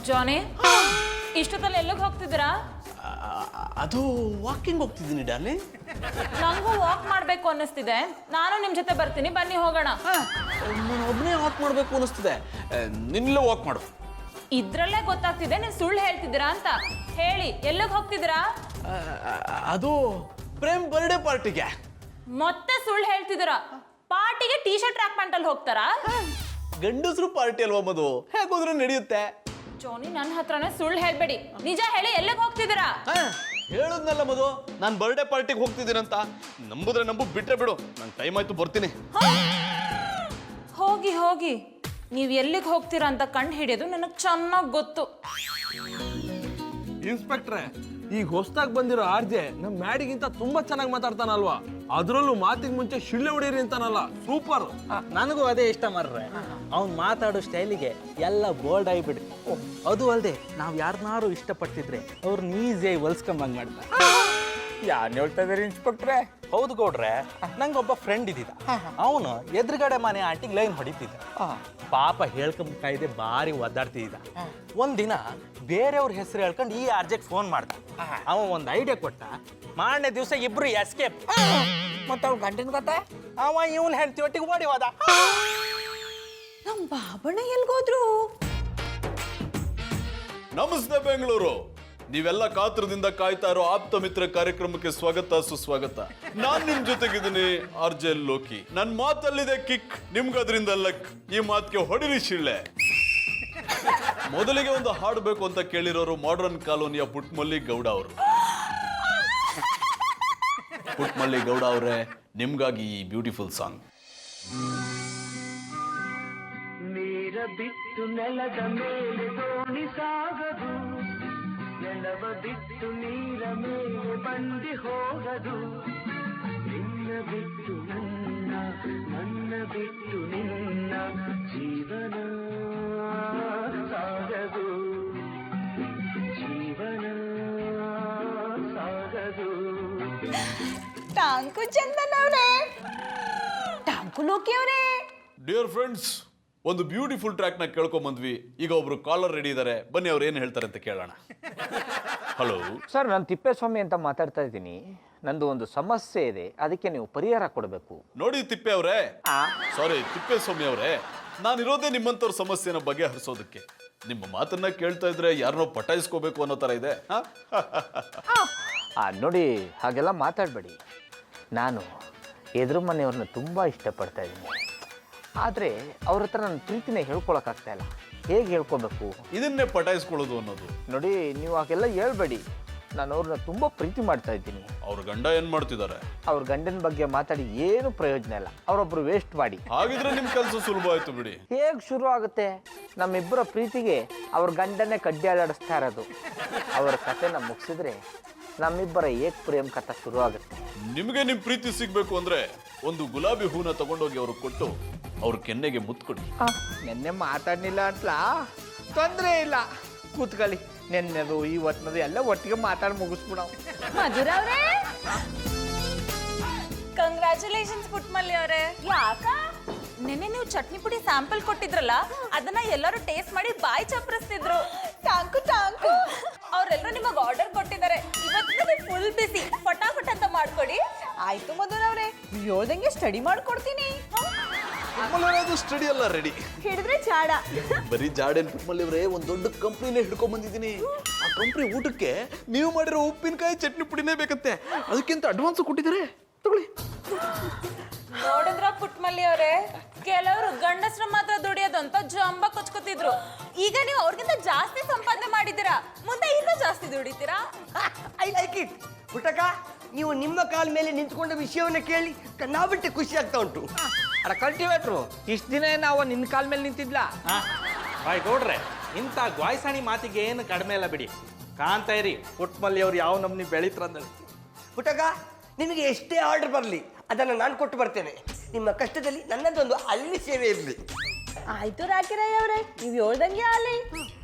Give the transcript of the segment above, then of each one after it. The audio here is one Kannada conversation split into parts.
ಜಾನಿ, ಇಷ್ಟೊತ್ತಲ್ಲಿ ಎಲ್ಲಿಗೆ ಹೋಗ್ತಿದ್ದೀರಾ? ಅದು ವಾಕಿಂಗ್ ಹೋಗ್ತಿದ್ದೀನಿ ಡಾರ್ಲಿಂಗ್. ನಂಗೂ ವಾಕ್ ಮಾಡ್ಬೇಕು ಅನ್ನಿಸ್ತಿದೆ. ನಾನು ನಿಮ್ ಜೊತೆ ಬರ್ತೀನಿ, ಬನ್ನಿ ಹೋಗೋಣ. ನಾನು ಒಬ್ಬನೇ ವಾಕ್ ಮಾಡಬೇಕು ಅನ್ನಿಸ್ತಿದೆ. ನಿನ್ನೆ ವಾಕ್ ಮಾಡು. ಇದ್ರಲ್ಲೇ ಗೊತ್ತಾಗ್ತಿದೆ ನೀವು ಸುಳ್ಳು ಹೇಳ್ತಿದ್ದೀರಾ ಅಂತ. ಹೇಳಿ, ಎಲ್ಲಿಗೆ ಹೋಗ್ತಿದ್ದೀರಾ? ಅದು ಪ್ರೇಮ್ ಬರ್ಡೇ ಪಾರ್ಟಿಗೆ. ಮತ್ತೆ ಸುಳ್ಳು ಹೇಳ್ತಿದ್ದೀರಾ? ಪಾರ್ಟಿಗೆ ಟೀ ಶರ್ಟ್ ಟ್ರ್ಯಾಕ್ ಪ್ಯಾಂಟ್ ಅಲ್ಲಿ ಹೋಗ್ತಾರಾ? ಗಂಡಸರು ಪಾರ್ಟಿ ಅಲ್ವಾ ಮದು, ಹೇಗೋದ್ರೂ ನಡೆಯುತ್ತೆ. ಜೋನಿ, ನನ್ನ ಹತ್ರನೇ ಸುಳ್ಳು ಹೇಳ್ಬೇಡಿ, ನಿಜ ಹೇಳಿ, ಎಲ್ಲಿಗೆ ಹೋಗ್ತಿದ್ದೀರಾ? ಹೇಳದ್ನಲ್ಲ ಮದು, ನಾನು ಬರ್ಡೇ ಪಾರ್ಟಿಗೆ ಹೋಗ್ತಿದ್ದೀನಂತ. ನಂಬುದ್ರೆ ನಂಬು, ಬಿಟ್ರೆ ಬಿಡು. ನಂಗೆ ಟೈಮ್ ಆಯ್ತು, ಬರ್ತೀನಿ. ಹೋಗಿ ಹೋಗಿ, ನೀವು ಎಲ್ಲಿಗೆ ಹೋಗ್ತೀರಾ ಅಂತ ಕಂಡು ಹಿಡಿಯೋದು ನನಗೆ ಚೆನ್ನಾಗಿ ಗೊತ್ತು. ಇನ್ಸ್ಪೆಕ್ಟ್ರೆ, ಈಗ ಹೊಸದಾಗಿ ಬಂದಿರೋ ಆರ್ಜೆ ನಮ್ಮ ಮ್ಯಾಡಿಗಿಂತ ತುಂಬಾ ಚೆನ್ನಾಗಿ ಮಾತಾಡ್ತಾನಲ್ವಾ? ಅದರಲ್ಲೂ ಮಾತಿಗೆ ಮುಂಚೆ ಶಿಳ್ಳೆ ಹೊಡೀರಿ ಅಂತಾನಲ್ಲ, ಸೂಪರ್. ನನಗೂ ಅದೇ ಇಷ್ಟ ಮಾರ್ರೆ. ಅವ್ನು ಮಾತಾಡೋ ಸ್ಟೈಲಿಗೆ ಎಲ್ಲ ಬೋಲ್ಡ್ ಆಗಿಬಿಡಿ. ಅದು ಅಲ್ಲದೆ ನಾವು ಯಾರನ್ನಾರು ಇಷ್ಟಪಡ್ತಿದ್ರೆ ಅವ್ರನ್ನ ಈಸಿಯಾಗಿ ಹೊಲ್ಸ್ಕೊಂಬಂಗ್ ಮಾಡ್ತಾರೆ. ಯಾರು ಹೇಳ್ತಾ ಇದ್ದೀರಿ ಇನ್ಸ್ಪೆಕ್ಟ್ರೆ? ಹೌದು ಗೌಡ್ರೆ, ನಂಗೊಬ್ಬ ಫ್ರೆಂಡ್ ಇದ್ದಿದ್ದ. ಅವನು ಎದುರುಗಡೆ ಮನೆ ಆಂಟಿಗೆ ಲೈನ್ ಹೊಡಿತಿದ್ದ. ಪಾಪ ಹೇಳ್ಕೊಂಬಕಾಯ್ದೆ ಭಾರಿ ಒದ್ದಾಡ್ತಿದ್ದ. ಒಂದಿನ ಬೇರೆಯವ್ರ ಹೆಸರು ಹೇಳ್ಕೊಂಡು ಈ ಆರ್ಜೆಗೆ ಫೋನ್ ಮಾಡ್ದ. ಅವ ಒಂದು ಐಡಿಯಾ ಕೊಟ್ಟ. ಮಾರನೇ ದಿವಸ ಇಬ್ರು ಎಸ್ಕೇಪ್. ಮತ್ತೆ ಅವ್ರು ಗಂಟಿನ ಕತೆ? ಅವ ಇವನ್ ಹೆಂಡತಿ ಒಟ್ಟಿಗೆ ಓಡಿ ಹೋದ. ನಮ್ಮ ಬಾಬಣ್ಣ ಎಲ್ಗೋದ್ರು? ನಮಸ್ತೆ ಬೆಂಗಳೂರು. ನೀವೆಲ್ಲ ಕಾತ್ರದಿಂದ ಕಾಯ್ತಾ ಇರೋ ಆಪ್ತ ಮಿತ್ರ ಕಾರ್ಯಕ್ರಮಕ್ಕೆ ಸ್ವಾಗತ ಸುಸ್ವಾಗತ. ನಾನ್ ನಿಮ್ ಜೊತೆಗಿದ್ದೀನಿ ಆರ್ಜೆ ಲೋಕಿ. ನನ್ ಮಾತಲ್ಲಿದೆ ಕಿಕ್, ನಿಮ್ಗದ್ರಿಂದ ಲಕ್. ಈ ಮಾತಿಗೆ ಹೊಡಿರಿ ಶಿಳ್ಳೆ. ಮೊದಲಿಗೆ ಒಂದು ಹಾಡಬೇಕು ಅಂತ ಕೇಳಿರೋರು ಮಾಡರ್ನ್ ಕಾಲೋನಿಯ ಪುಟ್ಮಲ್ಲಿ ಗೌಡ ಅವರು. ಪುಟ್ಮಲ್ಲಿ ಗೌಡ ಅವರೇ, ನಿಮ್ಗಾಗಿ ಈ ಬ್ಯೂಟಿಫುಲ್ ಸಾಂಗ್. ನೀರ ಬಿಟ್ಟು ನೆಲದ ಮೇಲೆ ದೋಣಿ ಸಾಗದು, ನೆಲವ ಬಿಟ್ಟು ನೀರ ಮೇಲೆ ಬಂಡಿ ಹೋಗದು. ನಿನ್ನ ಬಿಟ್ಟು ನನ್ನ, ನನ್ನ ಬಿಟ್ಟು ನಿನ್ನ ಜೀವನ ಸಾಗದು, ಜೀವನ ಸಾಗದು. ಟಾಂಕು ಚಂದನ್ ಅವರೇ, ಟಾಂಕು ಲೋಕಿ ಅವರೇ. ಡಿಯರ್ ಫ್ರೆಂಡ್ಸ್, ಒಂದು ಬ್ಯೂಟಿಫುಲ್ ಟ್ರ್ಯಾಕ್ ನ ಕೇಳ್ಕೊಂಡ್ ಬಂದ್ವಿ. ಈಗ ಒಬ್ರು ಕಾಲರ್ ರೆಡಿ ಇದ್ದಾರೆ, ಬನ್ನಿ ಅವ್ರು ಏನ್ ಹೇಳ್ತಾರೆ ಅಂತ ಕೇಳೋಣ. ಹಲೋ ಸರ್, ನಾನು ತಿಪ್ಪೇಸ್ವಾಮಿ ಅಂತ ಮಾತಾಡ್ತಾ ಇದ್ದೀನಿ. ನಂದು ಒಂದು ಸಮಸ್ಯೆ ಇದೆ, ಅದಕ್ಕೆ ನೀವು ಪರಿಹಾರ ಕೊಡಬೇಕು. ನೋಡಿ ತಿಪ್ಪೆ ಅವರೇ, ಸಾರಿ ತಿಪ್ಪೇಸ್ವಾಮಿ ಅವರೇ, ನಾನಿರೋದೇ ನಿಮ್ಮಂತವ್ರ ಸಮಸ್ಯೆನ ಬಗೆಹರಿಸೋದಕ್ಕೆ. ನಿಮ್ಮ ಮಾತನ್ನ ಕೇಳ್ತಾ ಇದ್ರೆ ಯಾರನ್ನೋ ಪಟಾಯಿಸ್ಕೋಬೇಕು ಅನ್ನೋ ತರ ಇದೆ. ನೋಡಿ, ಹಾಗೆಲ್ಲ ಮಾತಾಡಬೇಡಿ. ನಾನು ಎದುರು ಮನೆಯವ್ರನ್ನ ತುಂಬ ಇಷ್ಟಪಡ್ತಾ ಇದ್ದೀನಿ. ಆದರೆ ಅವ್ರ ಹತ್ರ ನನ್ನ ಪ್ರೀತಿನೇ ಹೇಳ್ಕೊಳಕ್ಕಾಗ್ತಾ ಇಲ್ಲ. ಹೇಗೆ ಹೇಳ್ಕೊಬೇಕು? ಇದನ್ನೇ ಪಟಾಯಿಸ್ಕೊಳ್ಳೋದು ಅನ್ನೋದು. ನೋಡಿ, ನೀವು ಹಾಗೆಲ್ಲ ಹೇಳ್ಬೇಡಿ. ನಾನು ಅವ್ರನ್ನ ತುಂಬ ಪ್ರೀತಿ ಮಾಡ್ತಾ ಇದ್ದೀನಿ. ಅವ್ರ ಗಂಡ ಏನ್ ಮಾಡ್ತಿದ್ದಾರೆ? ಅವ್ರ ಗಂಡನ ಬಗ್ಗೆ ಮಾತಾಡಿ ಏನು ಪ್ರಯೋಜನ ಇಲ್ಲ. ಅವರೊಬ್ರು ವೇಸ್ಟ್ ಮಾಡಿ. ಹಾಗಿದ್ರೆ ನಿಮ್ ಕೆಲಸ ಸುಲಭ ಆಯ್ತು ಬಿಡಿ. ಹೇಗೆ ಶುರು ಆಗುತ್ತೆ? ನಮ್ಮಿಬ್ಬರ ಪ್ರೀತಿಗೆ ಅವ್ರ ಗಂಡನ್ನೇ ಕಡ್ಡಿ ಆಡಾಡಿಸ್ತಾ ಇರೋದು. ಅವರ ಕಥೆನ ಮುಗಿಸಿದ್ರೆ ನಮ್ಮಿಬ್ಬರ ಏಕ್ ಪ್ರೇಮ್ ಕಥೆ ಶುರು ಆಗುತ್ತೆ. ನಿಮಗೆ ನಿಮ್ ಪ್ರೀತಿ ಸಿಗ್ಬೇಕು ಅಂದ್ರೆ ಒಂದು ಗುಲಾಬಿ ಹೂನ ತಗೊಂಡೋಗಿ ಅವ್ರಿಗೆ ಕೊಟ್ಟು ಅವ್ರ ಕೆನ್ನೆಗೆ ಮುತ್ಕೊಡಿ. ನೆನ್ನೆ ಮಾತಾಡ್ನಿಲ್ಲ ಅಂತಲಾ? ತೊಂದರೆ ಇಲ್ಲ, ಕೂತ್ಕೊಳ್ಳಿ. ನೆನ್ನೆದು ಇವತ್ತಿನದು ಎಲ್ಲ ಒಟ್ಟಿಗೆ ಮಾತಾಡಿ ಮುಗಿಸ್ಬಿಡ. ಮಧುರ ಅವರೇ, ಕಂಗ್ರ್ಯಾಚುಲೇಷನ್ಸ್ ಪುಟ್ಮಲ್ಲಿ ಅವರೇ. ಯಾಕ ನೆನ್ನೆ ನೀವು ಚಟ್ನಿ ಪುಡಿ ಸ್ಯಾಂಪಲ್ ಕೊಟ್ಟಿದ್ರಲ್ಲ, ಅದನ್ನ ಎಲ್ಲರೂ ಟೇಸ್ಟ್ ಮಾಡಿ ಬಾಯಿ ಚಪ್ಪರಿಸ್ತಿದ್ರು. ಟಾಂಕು ಟಾಂಕು. ಅವರೆಲ್ಲರೂ ನಿಮಗೆ ಆರ್ಡರ್ ಕೊಟ್ಟಿದ್ದಾರೆ. ಇವತ್ತು ಫುಲ್ ಬಿಸಿ, ಫಟಾಫಟ್ ಅಂತ ಮಾಡ್ಕೊಡಿ. ಆಯ್ತು ಮಧುರ ಅವರೇ, ನೀವು ಹೇಳ್ದಂಗೆ ಸ್ಟಡಿ ಮಾಡ್ಕೊಡ್ತೀನಿ. ಸ್ಟಡಿ ಎಲ್ಲ ರೆಡಿ. ಹಿಡಿದ್ರೆ ಚಾಡ. ಬರೀ ಜಾಡೇನ್ ಪುಟ್ಮಲ್ಲಿ ಅವರೇ, ಒಂದ್ ದೊಡ್ಡ ಕಂಪ್ನಿನೇ ಹಿಡ್ಕೊಂಡ್ ಬಂದಿದ್ದೀನಿ. ಆ ಕಂಪ್ನಿ ಊಟಕ್ಕೆ ನೀವು ಮಾಡಿರೋ ಉಪ್ಪಿನಕಾಯಿ ಚಟ್ನಿ ಪುಡಿನೇ ಬೇಕಂತೆ. ಅದಕ್ಕಿಂತ ಅಡ್ವಾನ್ಸ್ ಕೊಟ್ಟಿದ್ದಾರೆ, ತಗೊಳ್ಳಿ. ನೋಡಿದ್ರ ಪುಟ್ಮಲ್ಲಿ ಅವರೇ, ಕೆಲವರು ಗಂಡಸ್ರ ಮಾತ್ರ ದುಡಿಯೋದು ಅಂತ ಜಂಬ ಕೊಚ್ಕೋತಿದ್ರು. ಈಗ ನೀವು ಅವ್ರಿಗಿಂತ ಜಾಸ್ತಿ ಸಂಪಾದನೆ ಮಾಡಿದ್ದೀರಾ, ಮುಂದೆ ಇನ್ನೂ ಜಾಸ್ತಿ ದುಡಿತೀರಾ. I like it. ಪುಟ್ಟಕ್ಕ, ನೀವು ನಿಮ್ಮ ಕಾಲ ಮೇಲೆ ನಿಂತ್ಕೊಂಡ ವಿಷಯವನ್ನ ಕೇಳಿ ಕಣ್ಣಾಬಿಟ್ಟೆ ಖುಷಿ ಆಗ್ತಾ ಉಂಟು. ಅಡ ಕಲ್ಟಿವೇಟ್ರು, ಇಷ್ಟು ದಿನ ನಾವು ನಿನ್ನ ಕಾಲ ಮೇಲೆ ನಿಂತಿದ್ಲಾ? ಬಾಯ್ ಗೌಡ್ರೆ, ಇಂಥ ಗ್ವಾಯ್ಸಾಣಿ ಮಾತಿಗೆ ಏನು ಕಡಿಮೆ ಇಲ್ಲ ಬಿಡಿ. ಕಾಣ್ತಾ ಇರಿ ಪುಟ್ಮಲ್ಲಿ ಅವ್ರು ಯಾವ ನಮ್ನಿ ಬೆಳೀತಾರಂದೇಳಿ. ಪುಟ್ಟಕ್ಕ, ನಿಮಗೆ ಎಷ್ಟೇ ಆರ್ಡರ್ ಬರಲಿ ಅದನ್ನು ನಾನು ಕೊಟ್ಟು ಬರ್ತೇನೆ. ನಿಮ್ಮ ಕಷ್ಟದಲ್ಲಿ ನನ್ನದೊಂದು ಅಲ್ಲಿ ಸೇವೆ ಇರಲಿ. ಆಯ್ತು ರಾಕಿರಯ್ಯ ಅವರೇ, ನೀವು ಹೇಳ್ದಂಗೆ ಅಲ್ಲಿ.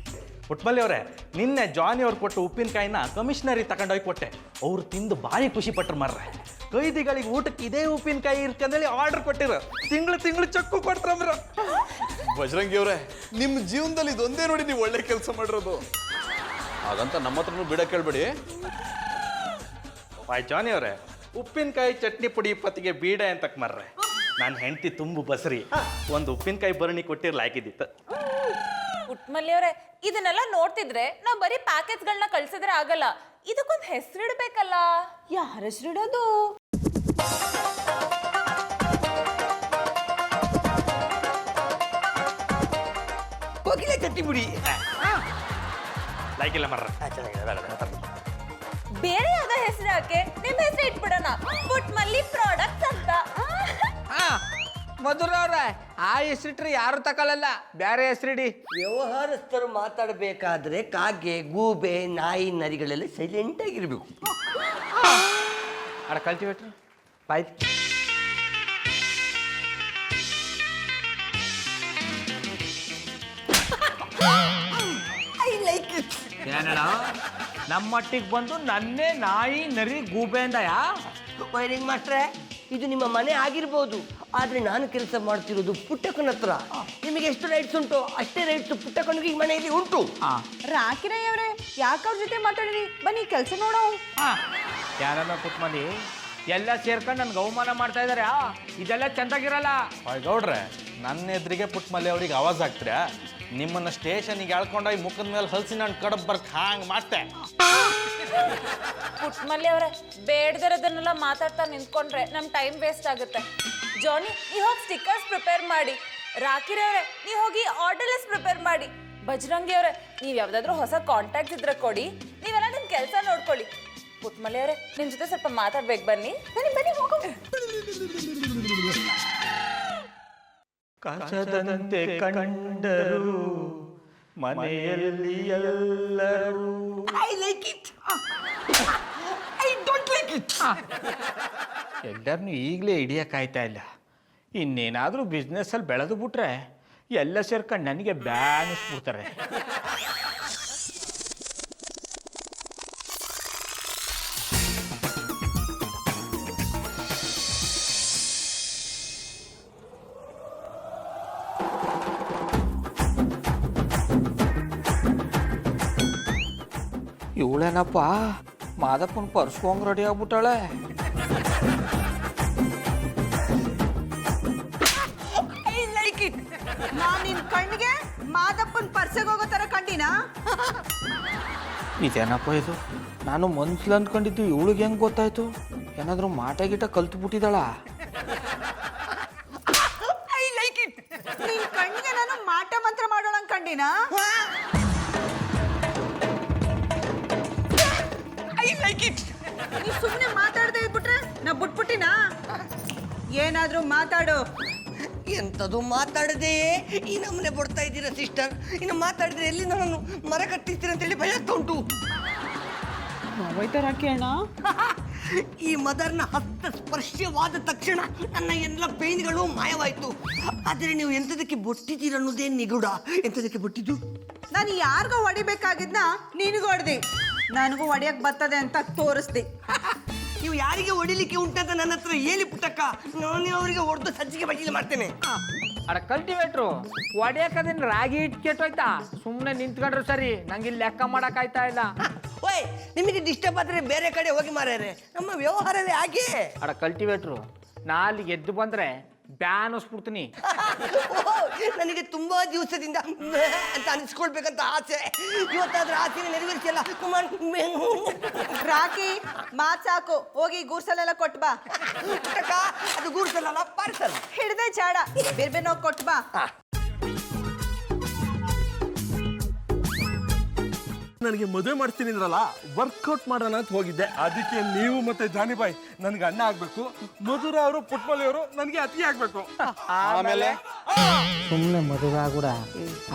ಪುಟ್ಮಲ್ಲಿ ಅವರೇ, ನಿನ್ನೆ ಜಾನಿ ಅವ್ರು ಕೊಟ್ಟು ಉಪ್ಪಿನಕಾಯಿನ ಕಮಿಷನರಿ ತಗೊಂಡೋಗಿ ಕೊಟ್ಟೆ. ಅವ್ರು ತಿಂದು ಭಾರಿ ಖುಷಿ ಪಟ್ರು ಮಾರ್ರೆ. ಕೈದಿಗಳಿಗೆ ಊಟಕ್ಕೆ ಇದೇ ಉಪ್ಪಿನಕಾಯಿ ಇರ್ಕಂದೇಳಿ ಆರ್ಡರ್ ಕೊಟ್ಟಿರ ತಿಂಗಳು ಚಕ್ಕು ಕೊಡ್ತಾರ. ಬಜರಂಗಿ ಅವರೇ, ನಿಮ್ಮ ಜೀವನದಲ್ಲಿ ಇದೊಂದೇ ನೋಡಿ ನೀವು ಒಳ್ಳೆ ಕೆಲಸ ಮಾಡಿರೋದು. ಹಾಗಂತ ನಮ್ಮ ಹತ್ರನೂ ಬಿಡ ಕೇಳ್ಬೇಡಿ. ಜಾನಿ ಅವರೇ, ಉಪ್ಪಿನಕಾಯಿ ಚಟ್ನಿ ಪುಡಿ ಇಪ್ಪತ್ತಿಗೆ ಬೀಡೆ ಅಂತಕ್ ಮರ್ರೆ. ನಾನು ಹೆಂಡತಿ ತುಂಬು ಬಸ್ರಿ, ಒಂದು ಉಪ್ಪಿನಕಾಯಿ ಭರಣಿ ಕೊಟ್ಟಿರ್ಲ ಹಾಕಿದ್ದಿತ್ತು. ಪುಟ್ಮಲ್ಲಿ ಅವರೇ, ಇದನ್ನೆಲ್ಲ ನೋಡ್ತಿದ್ರೆ ನಾವು ಬರೀ ಪ್ಯಾಕೆಟ್ಸ್ಗಳನ್ನ ಕಳ್ಸಿದ್ರೆ ಆಗಲ್ಲ, ಇದಕ್ಕೊಂದು ಹೆಸರಿಡ್ಬೇಕಲ್ಲ. ಯಾರ ಹೆಸರಿಡೋದು? ಕೋಗಿಲೆ ಚಟ್ನಿ ಪುಡಿ. ಲೈಕ್ ಇಲ್ಲ ಮರ್ರೆ. ಬೇರೆ ಯಾವ್ದೋ ಹೆಸರು ಹಾಕಿ ನಿಮ್ಮ ಹೆಸರು ಇಟ್ಬಿಡೋಣ, ಪುಟ್ಮಲ್ಲಿ ಪ್ರಾಡಕ್ಟ್ಸ್ ಅಂತ. ಮಧುರ ಅವ್ರ, ಆ ಹೆಸರಿಟ್ರೆ ಯಾರು ತಗೊಳ್ಳಲ್ಲ, ಬೇರೆ ಹೆಸರಿಡಿ. ವ್ಯವಹಾರಸ್ಥರು ಮಾತಾಡಬೇಕಾದ್ರೆ ಕಾಗೆ, ಗೂಬೆ, ನಾಯಿ, ನರಿಗಳೆಲ್ಲ ಸೈಲೆಂಟ್ ಆಗಿರ್ಬೇಕು. ಅಡ ಕಲ್ಟಿವೇಟ್ರ್ ಬಾಯ್ತು. I like it. ಏನಣ್ಣ ನಮ್ಮ ಮಟ್ಟಿಗೆ ಬಂದು ನನ್ನೇ ನಾಯಿ ನರಿ ಗೂಬೆ ಅಂದಯ? ವೈರಿಂಗ್ ಮಾಸ್ಟ್ರೆ, ಇದು ನಿಮ್ಮ ಮನೆ ಆಗಿರ್ಬೋದು, ಆದ್ರೆ ನಾನು ಕೆಲಸ ಮಾಡ್ತಿರೋದು ಪುಟ್ಟಕ್ಕನ ಹತ್ರ. ನಿಮಗೆ ಎಷ್ಟು ರೈಟ್ಸ್ ಉಂಟು ಅಷ್ಟೇ ರೈಟ್ಸ್ ಪುಟ್ಟಕ್ಕನಿಗೆ ಈ ಮನೆಯಲ್ಲಿ ಉಂಟು. ರಾಕಿರಯ್ಯ ಅವರೇ, ಯಾಕೆ ಅವ್ರ ಜೊತೆ ಮಾತಾಡಿರಿ? ಬನ್ನಿ ಕೆಲಸ ನೋಡೋ. ಯಾರನ್ನ ಪುಟ್ಮಲ್ಲಿ ಎಲ್ಲ ಸೇರ್ಕೊಂಡು ನನ್ಗೆ ಅವಮಾನ ಮಾಡ್ತಾ ಇದಾರೆ. ಇದೆಲ್ಲ ಚಂದಾಗಿರಲ್ಲ. ಗೌಡ್ರೆ, ನನ್ನ ಎದುರಿಗೆ ಪುಟ್ಮಲ್ಲಿ ಅವ್ರಿಗೆ ಆವಾಜ್ ಹಾಕ್ತೀರಾ? ನಿಮ್ಮನ್ನ ಸ್ಟೇಷನ್ಗೆ ಎಳ್ಕೊಂಡೋಗಿ ಮುಖದ ಮೇಲೆ ಹಲ್ಸಿ ನಾನು ಕಡಬ್ ಬರ್ಕ್ ಹಾಂಗ್ ಮಾಡ್ತೆ. ಪುಟ್ಮಲ್ಲಿ ಅವರೇ, ಬೇಡದಿರೋದನ್ನೆಲ್ಲ ಮಾತಾಡ್ತಾ ನಿಂತ್ಕೊಂಡ್ರೆ ನಮ್ ಟೈಮ್ ವೇಸ್ಟ್ ಆಗುತ್ತೆ. ಜಾನಿ, ನೀವು ಹೋಗಿ ಸ್ಟಿಕ್ಕರ್ಸ್ ಪ್ರಿಪೇರ್ ಮಾಡಿ. ರಾಕಿರಿ ಅವರೇ, ನೀವು ಹೋಗಿ ಆರ್ಡರ್ ಲಿಸ್ಟ್ ಪ್ರಿಪೇರ್ ಮಾಡಿ. ಬಜರಂಗಿ ಅವರೇ, ನೀವು ಯಾವ್ದಾದ್ರು ಹೊಸ ಕಾಂಟ್ಯಾಕ್ಟ್ ಇದ್ರೆ ಕೊಡಿ, ನೀವೆಲ್ಲ ನಿಮ್ ಕೆಲಸ ನೋಡ್ಕೊಳ್ಳಿ. ಪುಟ್ಮಲ್ಲಿ ಅವರೇ, ನಿಮ್ ಜೊತೆ ಸ್ವಲ್ಪ ಮಾತಾಡ್ಬೇಕು, ಬನ್ನಿ ಬನ್ನಿ ಬನ್ನಿ ಹೋಗೋ. ಕಸದಂತೆ ಕಂಡರು ಮನೆಯಲ್ಲಿ ಎಲ್ಲರೂ. I like it. I don't like it. ಎಲ್ಲರನ್ನೂ ಈಗಲೇ ಹಿಡಿಯೋಕ್ಕಾಯ್ತಾ ಇಲ್ಲ. ಇನ್ನೇನಾದರೂ ಬಿಸ್ನೆಸ್ಸಲ್ಲಿ ಬೆಳೆದು ಬಿಟ್ರೆ ಎಲ್ಲ ಸೇರ್ಕೊಂಡು ನನಗೆ ಬ್ಯಾನಿಸ್ಬಿಡ್ತಾರೆ. ಇವಳೇನಪ್ಪ ಮಾದಪ್ಪನ ಪರ್ಸ್ಕೊಂಗ್ ರೆಡಿ ಆಗ್ಬಿಟ್ಟಾಳೆ. I like it. ನಾನ್ ನಿನ್ ಕಣ್ಣಿಗೆ ಮಾದಪ್ಪನ್ ಪರ್ಸೆಗೆ ಹೋಗೋ ತರ ಕಂಡಿನಾ? ಇದೇನಪ್ಪ ಇದು? ನಾನು ಮನ್ಸಲ್ಲಿ ಅಂದ್ಕೊಂಡಿದ್ದು ಇವಳಿಗೆ ಹೆಂಗೆ ಗೊತ್ತಾಯ್ತು? ಏನಾದರೂ ಮಾಟ ಗೀಟ ಕಲ್ತು ಬಿಟ್ಟಿದ್ದಾಳ? I like it. ನಿನ್ ಕಣ್ಣಿಗೆ ನಾನು ಮಾಟ ಮಂತ್ರ ಮಾಡೋಣ ಕಂಡಿನಾ? I like it. ನೀ ಸುಮ್ಮನೆ ಮಾತಾಡದೆ ಇದ್ಬಿಟ್ರೆ ನಾ ಬಿಟ್ಬಿಟ್ಟಿನಾ? ಏನಾದ್ರೂ ಮಾತಾಡು. ಎಂಥದ್ದು ಮಾತಾಡದೆ ಈ ನಮ್ಮನೆ ಬರ್ತಾ ಇದ್ದೀರಾ ಸಿಸ್ಟರ್? ಇನ್ನು ಮಾತಾಡಿದ್ರೆ ಎಲ್ಲಿಂದ ನಾನು ಮರ ಕಟ್ಟಿಸ್ತೀರ ಅಂತೇಳಿ ಭಯ ಆಗ್ತಾ ಉಂಟು. ಈ ಮದರ್ನ ಹಸ್ತ ಸ್ಪರ್ಶವಾದ ತಕ್ಷಣ ನನ್ನ ಎಲ್ಲ ಪೇನ್ಗಳು ಮಾಯವಾಯಿತು. ಆದರೆ ನೀವು ಎಂಥದಕ್ಕೆ ಬೊಟ್ಟಿದ್ದೀರ ಅನ್ನೋದೇ ನಿಗೂಢ. ಎಂಥದಕ್ಕೆ ಬೊಟ್ಟಿದ್ದು? ನಾನು ಯಾರಿಗೋ ಹೊಡಿಬೇಕಾಗಿದ್ನ ನಿನಗೂ ಹೊಡೆದಿ, ನನಗೂ ಹೊಡಿಯಕ್ ಬರ್ತದೆ ಅಂತ ತೋರಿಸ್ದಿ. ನೀವು ಯಾರಿಗೆ ಹೊಡಿಲಿಕ್ಕೆ ಉಂಟಂತ ನನ್ನ ಹತ್ರ ಹೇಳಿ ಪುಟ್ಟಕ್ಕ, ನಾನು ಅವರಿಗೆ ಹೊಡೆದು ಸಜ್ಜಿಗೆ ಬಜ್ಜಿಗೆ ಮಾಡ್ತೇನೆ. ಅಡ ಕಲ್ಟಿವೇಟ್ರು ಹೊಡಿಯಕದೇನು ರಾಗಿ ಇಟ್ಟು ಕೆಟ್ಟೋಯ್ತಾ? ಸುಮ್ಮನೆ ನಿಂತ್ಕೊಂಡ್ರು ಸರಿ, ನಂಗೆ ಇಲ್ಲಿ ಲೆಕ್ಕ ಮಾಡೋಕ್ಕಾಯ್ತಾ ಇಲ್ಲ. ಓಯ್, ನಿಮಗೆ ಡಿಸ್ಟರ್ಬ್ ಆದರೆ ಬೇರೆ ಕಡೆ ಹೋಗಿ ಮಾರ್ಯಾರೆ. ನಮ್ಮ ವ್ಯವಹಾರವೇ ಹಾಗೆ. ಅಡ ಕಲ್ಟಿವೇಟ್ರು, ನಾ ಅಲ್ಲಿಗೆ ಎದ್ದು ಬಂದ್ರೆ ಬ್ಯಾನಿಸ್ಬಿಡ್ತೀನಿ. ನನಗೆ ತುಂಬಾ ದಿವಸದಿಂದ ಅಂತ ಅನಿಸ್ಕೊಳ್ಬೇಕಂತ ಆಸೆ. ಇವತ್ತಾದ್ರೆ ಆಸೆನ ನೆರವೇರಿಸಲ್ಲ. ಕುಮಾರ್, ರಾಕಿ ಮಾತ್ ಸಾಕು, ಹೋಗಿ ಗೂರ್ಸಲೆಲ್ಲ ಕೊಟ್ಟು ಬಾ. ಪುಟ್ಟಕ್ಕ, ಅದು ಗೂಡ್ಸಲ್ಲ, ಪಾರ್ಸಲ್. ಹಿಡ್ದೆ ಚಾಡ, ಬೇರೆ ಬೇರೆ ಹೋಗಿ ಕೊಟ್ಟು ಬಾ. ನನಗೆ ಮದುವೆ ಮಾಡ್ತೀನಿ ಅಂದ್ರಲ್ಲ, ವರ್ಕೌಟ್ ಮಾಡೋಣ ಅಂತ ಹೋಗಿದ್ದೆ. ಅದಕ್ಕೆ ನೀವು ಮತ್ತೆ ಜಾನಿಬಾಯಿ ನನಗೆ ಅಣ್ಣ ಆಗ್ಬೇಕು, ಮಧುರ ಅವರು ಪುಟ್ಮಲ್ಲಿ ಅವರು ನನಗೆ ಅತಿ ಆಗ್ಬೇಕು. ಆಮೇಲೆ ಸುಮ್ಮನೆ ಮದುವೆ ಕೂಡ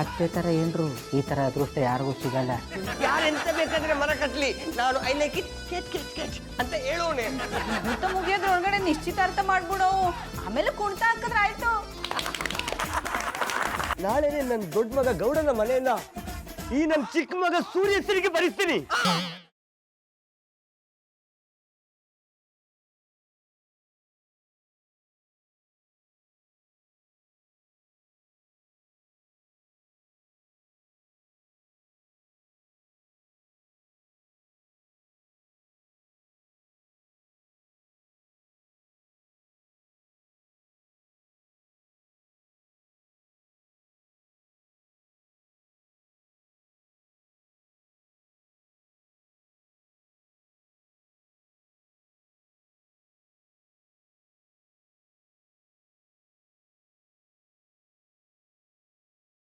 ಅಷ್ಟೇ ಥರ ಏನ್ರು, ಈ ಥರ ಅದೃಷ್ಟ ಯಾರಿಗೂ ಸಿಗಲ್ಲ. ಯಾರೆಂತ ಬೇಕಾದ್ರೆ ಮರ ಕಟ್ಲಿ, ನಾನು ಐ ಲೈಕ್ ಇಟ್ ಕೆಚ್ ಅಂತ ಹೇಳೋಣ. ಮುಹೂರ್ತ ಮುಗಿಯೋದ್ರೊಳಗಡೆ ನಿಶ್ಚಿತಾರ್ಥ ಮಾಡ್ಬಿಡು, ಆಮೇಲೆ ಕುಣಿತ ಹಾಕಿದ್ರೆ ಆಯ್ತು. ನಾಳೆನೆ ನನ್ನ ದೊಡ್ಡ ಮಗ ಗೌಡನ ಮನೆಯನ್ನ ಈ ನನ್ನ ಚಿಕ್ಕ ಮಗ ಸೂರ್ಯ ಹೆಸರಿಗೆ ಬರಿಸ್ತೀನಿ.